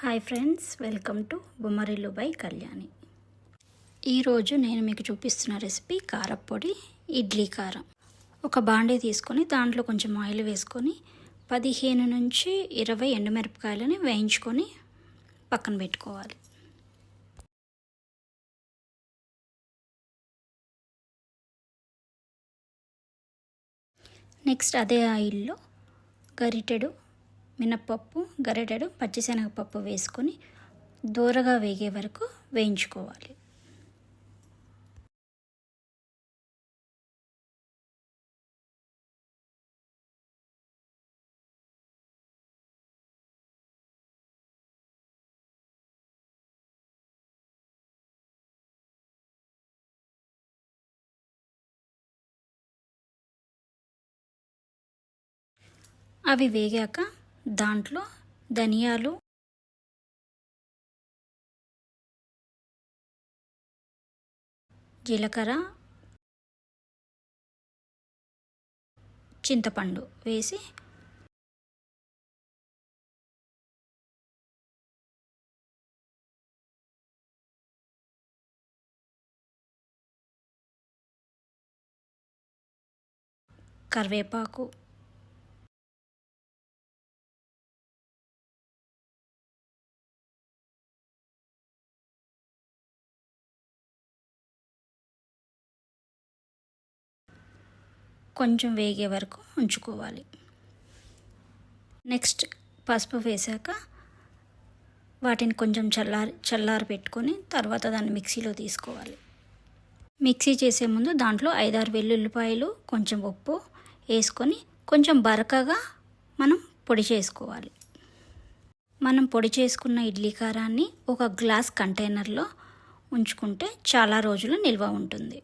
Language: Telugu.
Hi friends, welcome to Bommarillu by Kalyani. ఈరోజు నేను మీకు చూపిస్తున్న రెసిపీ కారప్పొడి ఇడ్లీ కారం. ఒక బాండీ తీసుకొని దాంట్లో కొంచెం ఆయిల్ వేసుకొని 15 నుంచి 20 ఎండుమిరపకాయలని వేయించుకొని పక్కన పెట్టుకోవాలి. నెక్స్ట్ అదే ఆయిల్లో గరిటెడు మినప్పప్పు, గరిటెడు పచ్చిశనగపప్పు వేసుకొని దూరగా వేగే వరకు వేయించుకోవాలి. అవి వేగాక దాంట్లో ధనియాలు, జీలకర్ర, చింతపండు వేసి కరివేపాకు, కొంచెం వేగే వరకు ఉంచుకోవాలి. నెక్స్ట్ పసుపు వేసాక వాటిని కొంచెం చల్లారి పెట్టుకొని తర్వాత దాన్ని మిక్సీలో తీసుకోవాలి. మిక్సీ చేసే ముందు దాంట్లో 5-6 వెల్లుల్లిపాయలు, కొంచెం ఉప్పు వేసుకొని కొంచెం బరకగా మనం పొడి చేసుకోవాలి. మనం పొడి చేసుకున్న ఇడ్లీ కారాన్ని ఒక గ్లాస్ కంటైనర్లో ఉంచుకుంటే చాలా రోజులు నిల్వ ఉంటుంది.